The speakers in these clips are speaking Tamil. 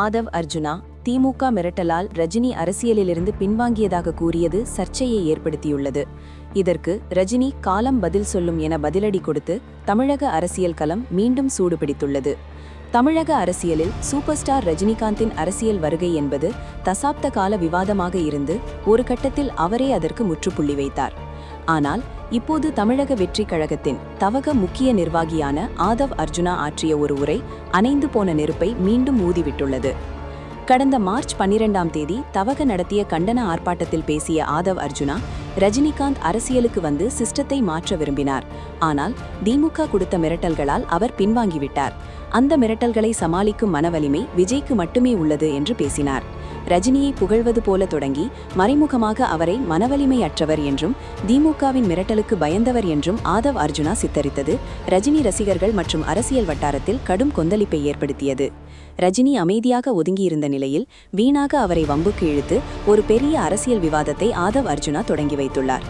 ஆதவ் அர்ஜுனா திமுக மிரட்டலால் ரஜினி அரசியலிலிருந்து பின்வாங்கியதாக கூறியது சர்ச்சையை ஏற்படுத்தியுள்ளது. இதற்கு ரஜினி காலம் பதில் சொல்லும் என பதிலடி கொடுத்து தமிழக அரசியல் களம் மீண்டும் சூடுபிடித்துள்ளது. தமிழக அரசியலில் சூப்பர் ஸ்டார் ரஜினிகாந்தின் அரசியல் வருகை என்பது தசாப்த கால விவாதமாக இருந்து ஒரு கட்டத்தில் அவரே அதற்கு முற்றுப்புள்ளி வைத்தார். ஆனால் இப்போது தமிழக வெற்றி கழகத்தின் தவக முக்கிய நிர்வாகியான ஆதவ் அர்ஜுனா ஆற்றிய ஒரு உரை அணைந்து போன நெருப்பை மீண்டும் ஊதிவிட்டுள்ளது. கடந்த மார்ச் 12ஆம் தேதி தவக நடத்திய கண்டன ஆர்ப்பாட்டத்தில் பேசிய ஆதவ் அர்ஜுனா, ரஜினிகாந்த் அரசியலுக்கு வந்து சிஸ்டத்தை மாற்ற விரும்பினார். ஆனால் திமுக கொடுத்த மிரட்டல்களால் அவர் பின்வாங்கிவிட்டார். அந்த மிரட்டல்களை சமாளிக்கும் மனவலிமை விஜய்க்கு மட்டுமே உள்ளது என்று பேசினார். ரஜினியை புகழ்வது போல தொடங்கி மறைமுகமாக அவரை மனவலிமை அற்றவர் என்றும் திமுகவின் மிரட்டலுக்கு பயந்தவர் என்றும் ஆதவ் அர்ஜுனா சித்தரித்தது ரஜினி ரசிகர்கள் மற்றும் அரசியல் வட்டாரத்தில் கடும் கொந்தளிப்பை ஏற்படுத்தியது. ரஜினி அமைதியாக ஒதுங்கியிருந்த நிலையில் வீணாக அவரை வம்புக்கு இழுத்து ஒரு பெரிய அரசியல் விவாதத்தை ஆதவ் அர்ஜுனா தொடங்கி வைத்துள்ளார்.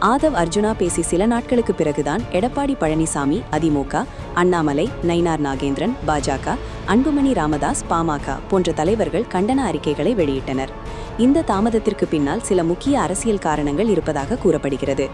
ஆதவ் அர்ஜுனா பேசி சில நாட்களுக்கு பிறகுதான் எடப்பாடி பழனிசாமி அதிமுக, அண்ணாமலை, நயினார் நாகேந்திரன் பாஜக, அன்புமணி ராமதாஸ் பாமக போன்ற தலைவர்கள் கண்டன அறிக்கைகளை வெளியிட்டனர். இந்த தாமதத்திற்கு பின்னால் சில முக்கிய அரசியல் காரணங்கள் இருப்பதாக கூறப்படுகிறது.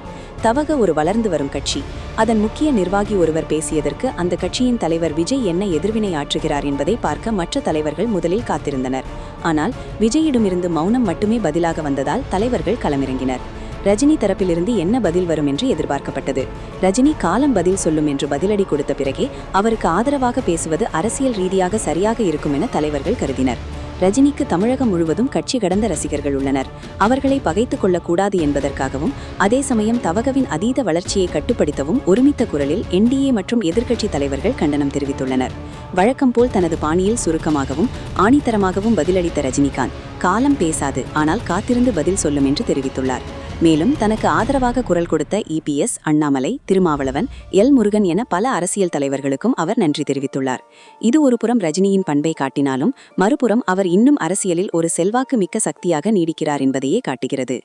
தவக ஒரு வளர்ந்து வரும் கட்சி. அதன் முக்கிய நிர்வாகி ஒருவர் பேசியதற்கு அந்த கட்சியின் தலைவர் விஜய் என்ன எதிர்வினை ஆற்றுகிறார் என்பதை பார்க்க மற்ற தலைவர்கள் முதலில் காத்திருந்தனர். ஆனால் விஜயிடமிருந்து மௌனம் மட்டுமே பதிலாக வந்ததால் தலைவர்கள் களமிறங்கினர். ரஜினி தரப்பிலிருந்து என்ன பதில் வரும் என்று எதிர்பார்க்கப்பட்டது. ரஜினி காலம் பதில் சொல்லும் என்று பதிலடி கொடுத்த பிறகே அவருக்கு ஆதரவாக பேசுவது அரசியல் ரீதியாக சரியாக இருக்கும் என தலைவர்கள் கருதினர். ரஜினிக்கு தமிழகம் முழுவதும் கட்சி கடந்த ரசிகர்கள் உள்ளனர். அவர்களை பகைத்துக் கொள்ளக்கூடாது என்பதற்காகவும் அதே சமயம் தவகவின் அதீத வளர்ச்சியை கட்டுப்படுத்தவும் ஒருமித்த குரலில் என்டிஏ மற்றும் எதிர்க்கட்சி தலைவர்கள் கண்டனம் தெரிவித்துள்ளனர். வழக்கம் போல் தனது பாணியில் சுருக்கமாகவும் ஆணித்தரமாகவும் பதிலளித்த ரஜினிகாந்த், காலம் பேசாது ஆனால் காத்திருந்து பதில் சொல்லும் என்று தெரிவித்துள்ளார். மேலும் தனக்கு ஆதரவாக குரல் கொடுத்த இபிஎஸ், அண்ணாமலை, திருமாவளவன், எல் முருகன் என பல அரசியல் தலைவர்களுக்கும் அவர் நன்றி தெரிவித்துள்ளார். இது ஒரு புறம் ரஜினியின் பண்பை காட்டினாலும் மறுபுறம் அவர் இன்னும் அரசியலில் ஒரு செல்வாக்கு மிக்க சக்தியாக நீடிக்கிறார் என்பதையே காட்டுகிறது.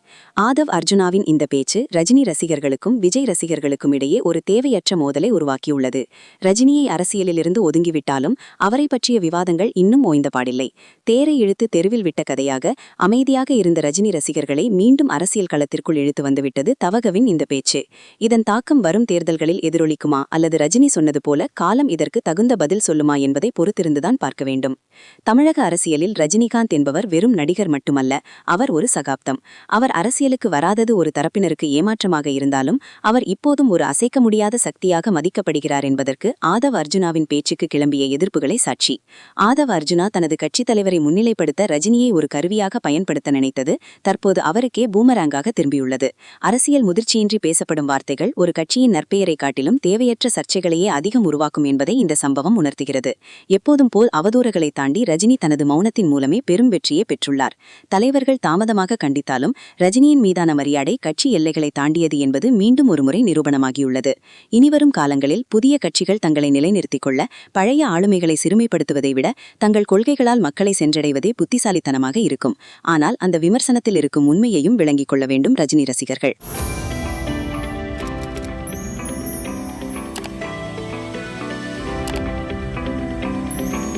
ஆதவ் அர்ஜுனாவின் இந்த பேச்சு ரஜினி ரசிகர்களுக்கும் விஜய் ரசிகர்களுக்கும் இடையே ஒரு தேவையற்ற மோதலை உருவாக்கியுள்ளது. ரஜினியை அரசியலிலிருந்து ஒதுங்கிவிட்டாலும் அவரை பற்றிய விவாதங்கள் இன்னும் ஓய்ந்தபாடில்லை. தேரை இழுத்து தெருவில் விட்ட கதையாக அமைதியாக இருந்த ரஜினி ரசிகர்களை மீண்டும் அரசியல் களத்தில் இழுத்து வந்துவிட்டது தவகவின் இந்த பேச்சு. இதன் தாக்கம் வரும் தேர்தல்களில் எதிரொலிக்குமா அல்லது ரஜினி சொன்னது போல காலம் இதற்கு தகுந்த பதில் சொல்லுமா என்பதை பொறுத்திருந்துதான் பார்க்க வேண்டும். தமிழக அரசியலில் ரஜினிகாந்த் என்பவர் வெறும் நடிகர் மட்டுமல்ல, அவர் ஒரு சகாப்தம். அவர் அரசியலுக்கு வராதது ஒரு தரப்பினருக்கு ஏமாற்றமாக இருந்தாலும் அவர் இப்போதும் ஒரு அசைக்க முடியாத சக்தியாக மதிக்கப்படுகிறார் என்பதற்கு ஆதவ் அர்ஜுனாவின் பேச்சுக்கு கிளம்பிய எதிர்ப்புகளை சாட்சி. ஆதவ் அர்ஜுனா தனது கட்சித் தலைவரை முன்னிலைப்படுத்த ரஜினியை ஒரு கருவியாக பயன்படுத்த நினைத்தது தற்போது அவருக்கே பூமராங்காக திரும்பியுள்ளது. அரசியல் முதிர்ச்சியின்றி பேசப்படும் வார்த்தைகள் ஒரு கட்சியின் நற்பெயரை காட்டிலும் தேவையற்ற சர்ச்சைகளையே அதிகம் உருவாக்கும் என்பதை இந்த சம்பவம் உணர்த்துகிறது. எப்போதும் போல் அவதூறுகளை தாண்டி ரஜினி தனது மௌனத்தின் மூலமே பெரும் வெற்றியை பெற்றுள்ளார். தலைவர்கள் தாமதமாக கண்டித்தாலும் ரஜினியின் மீதான மரியாதை கட்சி எல்லைகளை தாண்டியது என்பது மீண்டும் ஒருமுறை நிரூபணமாகியுள்ளது. இனிவரும் காலங்களில் புதிய கட்சிகள் தங்களை நிலைநிறுத்திக் கொள்ள பழைய ஆளுமைகளை சிறுமைப்படுத்துவதை விட தங்கள் கொள்கைகளால் மக்களை சென்றடைவதே புத்திசாலித்தனமாக இருக்கும். ஆனால் அந்த விமர்சனத்தில் இருக்கும் உண்மையையும் விளங்கிக் கொள்ள வேண்டும் ரஜினி ரசிகர்கள்.